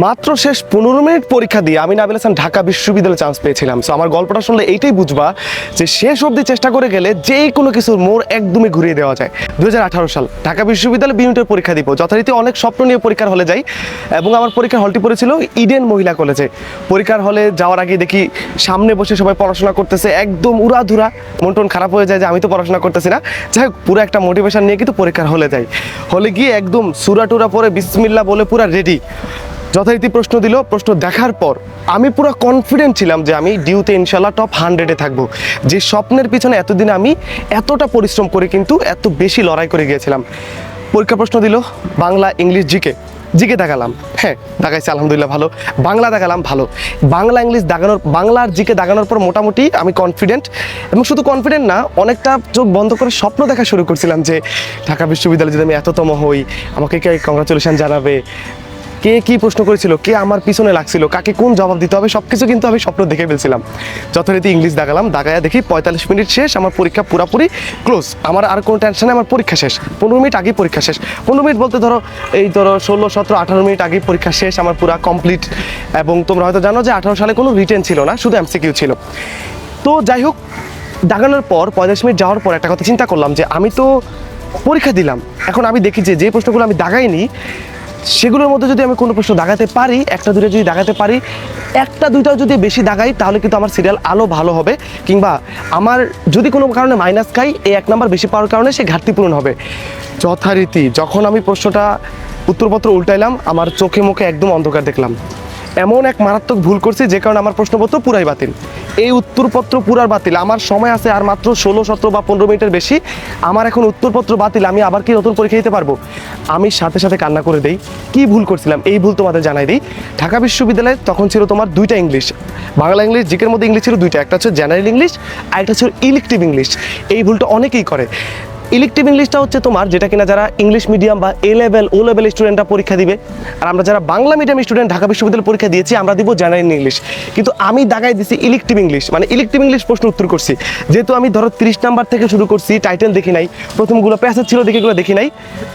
মাত্র শেষ 15 মিনিট পরীক্ষা দিয়ে আমি নাবিল হাসান ঢাকা বিশ্ববিদ্যালয়ে চান্স পেয়েছিলাম। সো আমার গল্পটা শুনলে এইটাই বুঝবা যে শেষ অবধি চেষ্টা করে গেলে যে কোনো কিছুর মোড় একদমই ঘুরিয়ে দেওয়া যায়। 2018 সাল ঢাকা বিশ্ববিদ্যালয়ে বিউনিটের পরীক্ষা দিব, যথারীতি অনেক স্বপ্ন নিয়ে পরীক্ষার হলে যাই এবং আমার পরীক্ষার হলটি পড়েছিল ইডেন মহিলা কলেজে। পরীক্ষার হলে যাওয়ার আগে দেখি সামনে বসে সবাই পড়াশোনা করতেছে, একদম উড়াধুরা, মন টন খারাপ হয়ে যায় যে আমি তো পড়াশোনা করতেছি না। যাই হোক, পুরো একটা মোটিভেশন নিয়ে কিন্তু পরীক্ষার হলে যাই। হলে গিয়ে একদম সুরা টুরা পরে বিসমিল্লাহ বলে পুরো রেডি। যথারীতি প্রশ্ন দিল, প্রশ্ন দেখার পর আমি পুরো কনফিডেন্ট ছিলাম যে আমি ডিউতে ইনশাল্লাহ টপ 100-এ থাকবো। যে স্বপ্নের পিছনে এতদিন আমি এতটা পরিশ্রম করে কিন্তু এত বেশি লড়াই করে গিয়েছিলাম। পরীক্ষা প্রশ্ন দিল বাংলা, ইংলিশ, জিকে দেখালাম, হ্যাঁ দেখাইছে আলহামদুলিল্লাহ ভালো। বাংলা দেখালাম ভালো। বাংলা ইংলিশ দাগানোর, বাংলার জিকে দাগানোর পর মোটামুটি আমি কনফিডেন্ট, এবং শুধু কনফিডেন্ট না, অনেকটা চোখ বন্ধ করে স্বপ্ন দেখা শুরু করছিলাম যে ঢাকা বিশ্ববিদ্যালয়ে যদি আমি এততম হই, আমাকে কে কংগ্রাচুলেশন জানাবে, কে কী প্রশ্ন করেছিল, কে আমার পিছনে লাগছিল, কাকে কোন জবাব দিতে হবে, সব কিছু কিন্তু আমি স্বপ্ন দেখে ফেলছিলাম। যথারীতি ইংলিশ দেখালাম, দাগায়া দেখি 45 মিনিট শেষ, আমার পরীক্ষা পুরোপুরি ক্লোজ। আমার আর কোনো টেনশনে, আমার পরীক্ষা শেষ। 15 মিনিট আগেই পরীক্ষা শেষ। 15 মিনিট বলতে ধরো 16, 17, 18 মিনিট আগেই পরীক্ষা শেষ, আমার পুরো কমপ্লিট। এবং তোমরা হয়তো জানো যে 18 সালে কোনো রিটেন ছিল না, শুধু এমসিকিউ ছিল। তো যাই হোক, দাগানোর পর 45 মিনিট যাওয়ার পর একটা কথা চিন্তা করলাম যে আমি তো পরীক্ষা দিলাম, এখন আমি দেখি যে প্রশ্নগুলো আমি দাগাইনি সেগুলোর মধ্যে যদি আমি কোনো প্রশ্ন দাগাতে পারি, একটা দুটো যদি দাগাতে পারি, একটা দুইটাও যদি বেশি দাগাই, তাহলে কিন্তু আমার সিরিয়াল আলো ভালো হবে, কিংবা আমার যদি কোনো কারণে মাইনাস খাই, এই 1 নাম্বার বেশি পাওয়ার কারণে সে ঘাটতি পূরণ হবে। যথারীতি যখন আমি প্রশ্নটা উত্তরপত্র উল্টাইলাম, আমার চোখে মুখে একদম অন্ধকার দেখলাম। এমন এক মারাত্মক ভুল করছি যে কারণে আমার প্রশ্নপত্র পুরাই বাতিল। এই উত্তরপত্র পুরার বাতিল। আমার সময় আছে আর মাত্র 16, 17 বা 15 মিনিটের বেশি। আমার এখন উত্তরপত্র বাতিল, আমি আবার কি নতুন পরীক্ষা দিতে পারবো? আমি সাথে সাথে কান্না করে দেই। কি ভুল করছিলাম এই ভুল তোমাদের জানাই দিই। ঢাকা বিশ্ববিদ্যালয়ে তখন ছিল তোমার 2টা ইংলিশ, বাংলা ইংলিশ, জিকের মধ্যে ইংলিশ ছিল 2টা, একটা হচ্ছে জেনারেল ইংলিশ আর একটা ছিল ইলেকটিভ ইংলিশ। এই ভুলটা অনেকেই করে। ইলেকটিভ ইংলিশটা হচ্ছে তোমার যেটা কিনা যারা ইংলিশ মিডিয়াম বা ও লেভেল স্টুডেন্টরা পরীক্ষা দিবে, আর আমরা যারা বাংলা মিডিয়াম স্টুডেন্ট ঢাকা বিশ্ববিদ্যালয়ে পরীক্ষা দিয়েছি আমরা দিব জেনারেল ইংলিশ। কিন্তু আমি দাগাই দিছি ইলেকটিভ ইংলিশ, মানে ইলেকটিভ ইংলিশ প্রশ্ন উত্তর করছি। যেহেতু আমি ধরো 30 নাম্বার থেকে শুরু করছি, টাইটেল দেখি নাই, প্রথমগুলো প্যাসেজ ছিল দেখে এগুলো দেখি নাই,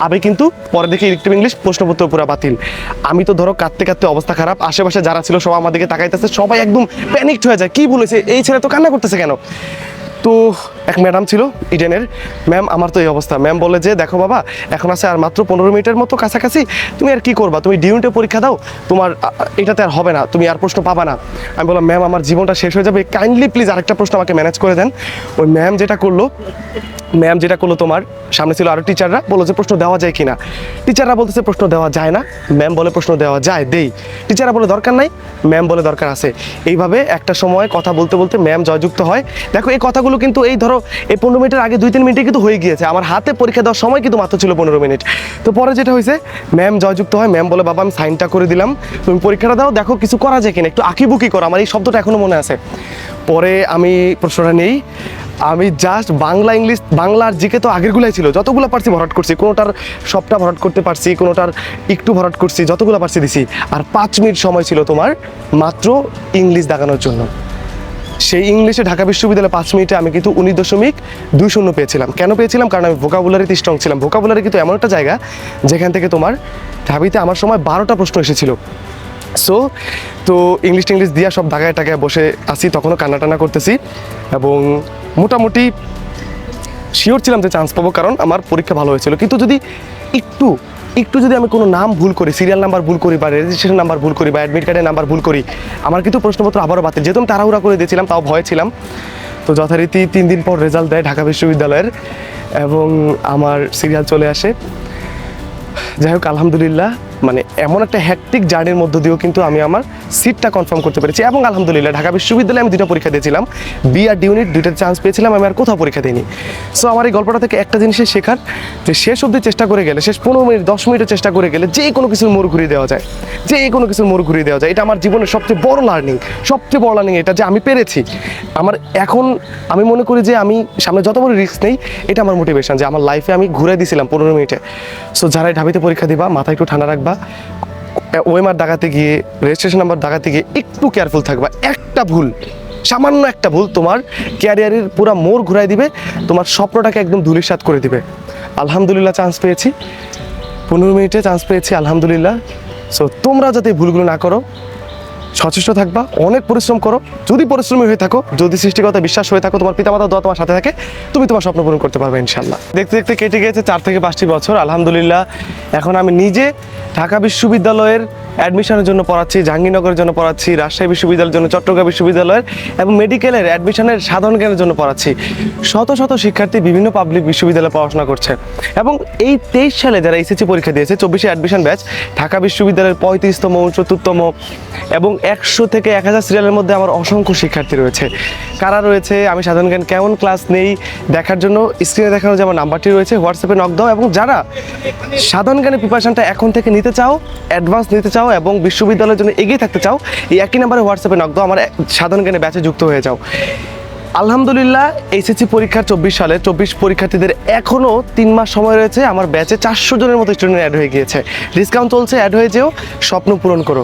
আমি কিন্তু পরে দেখি ইলেকটিভ ইংলিশ প্রশ্নপত্র পুরো বাতিল। আমি তো ধরো কাঁদতে কাঁদতে অবস্থা খারাপ, আশেপাশে যারা ছিল সবাই আমার দিকে তাকাইতেছে, সবাই একদম প্যানিকড হয়ে যায়, কি বলেছে এই ছেলে, তো কান্না করতেছে কেন? তো এক ম্যাডাম ছিল ইডেনের, ম্যাম আমার তো এই অবস্থা। ম্যাম বলে যে দেখো বাবা, এখন আছে আর মাত্র 15 মিনিটের মতো কাছাকাছি, তুমি আর কি করবা, তুমি ডিউনিটে পরীক্ষা দাও, তোমার এটাতে আর হবে না, তুমি আর প্রশ্ন পাবা না। আমি বললাম ম্যাম আমার জীবনটা শেষ হয়ে যাবে, কাইন্ডলি প্লিজ আরেকটা প্রশ্ন আমাকে ম্যানেজ করে দেন। ওই ম্যাম যেটা করলো তোমার সামনে ছিল আরও টিচাররা, বললো যে প্রশ্ন দেওয়া যায় কিনা। টিচাররা বলতেছে প্রশ্ন দেওয়া যায় না, ম্যাম বলে প্রশ্ন দেওয়া যায়, দেই। টিচাররা বলে দরকার নাই, ম্যাম বলে দরকার আছে। এইভাবে একটা সময় কথা বলতে বলতে ম্যাম জয়যুক্ত হয়। দেখো এই কথাগুলো কিন্তু এই ধরো এই 15 মিনিটের আগে 2-3 মিনিটে কিন্তু হয়ে গিয়েছে, আমার হাতে পরীক্ষা দেওয়ার সময় কিন্তু মাত্র ছিল 15 মিনিট। তো পরে যেটা হয়েছে, ম্যাম জয়যুক্ত হয়, ম্যাম বলে বাবা আমি সাইনটা করে দিলাম, তুমি পরীক্ষাটা দাও, দেখো কিছু করা যায় কিনা, একটু আঁকিবুকি করো, আমার এই শব্দটা এখনো মনে আছে। পরে আমি প্রশ্নটা নেই, আমি জাস্ট বাংলা ইংলিশ, বাংলার জিকে তো আগেরগুলাই ছিল, যতগুলো পারছি ভরাট করছি, কোনোটার সবটা ভরাট করতে পারছি, কোনোটার একটু ভরাট করছি, যতগুলো পারছি দিছি। আর 5 মিনিট সময় ছিল তোমার মাত্র ইংলিশ দাগানোর জন্য। সেই ইংলিশে ঢাকা বিশ্ববিদ্যালয়ে 5 মিনিটে আমি কিন্তু 19.20 পেয়েছিলাম। কেন পেয়েছিলাম? কারণ আমি ভোকাবুলারিতে স্ট্রং ছিলাম। ভোকাবুলারি কিন্তু এমন একটা জায়গা যেখান থেকে তোমার ঢাবিতে আমার সময় 12টা প্রশ্ন এসেছিল। তো ইংলিশ দিয়া সব দাগায় টাগায় বসে আসি, তখনও কান্না করতেছি, এবং মোটামুটি শিওর ছিলাম যে চান্স পাবো, কারণ আমার পরীক্ষা ভালো হয়েছিল। কিন্তু যদি একটু যদি আমি কোনো নাম ভুল করি, সিরিয়াল নাম্বার ভুল করি, বা রেজিস্ট্রেশন নাম্বার ভুল করি, বা অ্যাডমিট কার্ডের নাম্বার ভুল করি, আমার কিন্তু প্রশ্নপত্র আবারও বাতিল। যেহেতু আমি তাড়াহুড়া করে দিয়েছিলাম, তাও ভয় ছিলাম। তো যথারীতি 3 দিন পর রেজাল্ট দেয় ঢাকা বিশ্ববিদ্যালয়ের, এবং আমার সিরিয়াল চলে আসে। যাই হোক আলহামদুলিল্লাহ, মানে এমন একটা হ্যাকটিক জার্নির মধ্য দিয়েও কিন্তু আমি আমার সিটটা কনফার্ম করতে পেরেছি। এবং আলহামদুলিল্লাহ ঢাকা বিশ্ববিদ্যালয়ে আমি 2টা পরীক্ষা দিয়েছিলাম, বি আর ইউনিট, 2টাতে চান্স পেয়েছিলাম, আমি আর কোথাও পরীক্ষা দিইনি। সো আমার এই গল্পটা থেকে একটা জিনিসের শেখার, যে শেষ অবধি চেষ্টা করে গেলে, শেষ 15 মিনিট 10 মিনিটে চেষ্টা করে গেলে যে কোনো কিছুর মোড় ঘুরিয়ে দেওয়া যায়, এটা আমার জীবনের সবচেয়ে বড় লার্নিং এটা, যে আমি পেরেছি। এখন আমি মনে করি যে আমি সামনে যত বড় রিস্ক নেই, এটা আমার মোটিভেশন, যে আমার লাইফে আমি ঘুরে দিয়েছিলাম 15 মিনিটে। সো যারাই ঢাবিতে পরীক্ষা দিবা, মাথায় একটু ঠান্ডা রাখবা, ওএমআর দাগাতে গিয়ে, রেজিস্ট্রেশন নাম্বার দাগাতে গিয়ে একটু কেয়ারফুল থাকবা। একটা ভুল, সামান্য একটা ভুল তোমার ক্যারিয়ারের পুরো মোড় ঘুরাই দিবে, তোমার স্বপ্নটাকে একদম ধূলিসাৎ করে দিবে। আলহামদুলিল্লাহ চান্স পেয়েছি, 15 মিনিটে চান্স পেয়েছি, আলহামদুলিল্লাহ। সো তোমরা যাতে এই ভুলগুলো না করো, সচেষ্ট থাকবা, অনেক পরিশ্রম করো। যদি পরিশ্রমী হয়ে থাকো, যদি সৃষ্টিকর্তা বিশ্বাস হয়ে থাকো, তোমার পিতামাতার দোয়া তোমার সাথে থাকে, তুমি তোমার স্বপ্ন পূরণ করতে পারবে ইনশাল্লাহ। দেখতে দেখতে কেটে গিয়েছে 4 থেকে 5টি বছর, আলহামদুলিল্লাহ। এখন আমি নিজে ঢাকা বিশ্ববিদ্যালয়ের অ্যাডমিশনের জন্য পড়াচ্ছি, জাহাঙ্গীরনগরের জন্য পড়াচ্ছি, রাজশাহী বিশ্ববিদ্যালয়ের জন্য, চট্টগ্রাম বিশ্ববিদ্যালয়ের এবং মেডিকেলের অ্যাডমিশনের সাধারণ জ্ঞানের জন্য পড়াচ্ছি। শত শত শিক্ষার্থী বিভিন্ন পাবলিক বিশ্ববিদ্যালয়ে পড়াশোনা করছে এবং এই 23 সালে যারা এসএসসি পরীক্ষা দিয়েছে, 24 অ্যাডমিশন ব্যাচ, ঢাকা বিশ্ববিদ্যালয়ের 35তম, 74তম এবং 100 থেকে 1000 সিরিয়ালের মধ্যে আমার অসংখ্য শিক্ষার্থী রয়েছে। কারা রয়েছে, আমি সাধারণ জ্ঞান কেমন ক্লাস নেই দেখার জন্য স্ক্রিনে দেখানো যে আমার নাম্বারটি রয়েছে, হোয়াটসঅ্যাপে নক দাও। এবং যারা সাধারণ জ্ঞানের প্রিপারেশনটা এখন থেকে নিতে চাও, অ্যাডভান্স নিতে চাও এবং বিশ্ববিদ্যালয়ের জন্য এগিয়ে থাকতে চাও, এই একই নাম্বারে হোয়াটসঅ্যাপে নক দাও, আমার সাধারণ জ্ঞানের ব্যাচে যুক্ত হয়ে যাও। আলহামদুলিল্লাহ, এইচএসসি পরীক্ষার 24 সালে 24 পরীক্ষার্থীদের এখনও 3 মাস সময় রয়েছে। আমার ব্যাচে 400 জনের মতো স্টুডেন্ট অ্যাড হয়ে গিয়েছে। ডিসকাউন্ট চলছে, অ্যাড হয়ে যেও, স্বপ্ন পূরণ করো।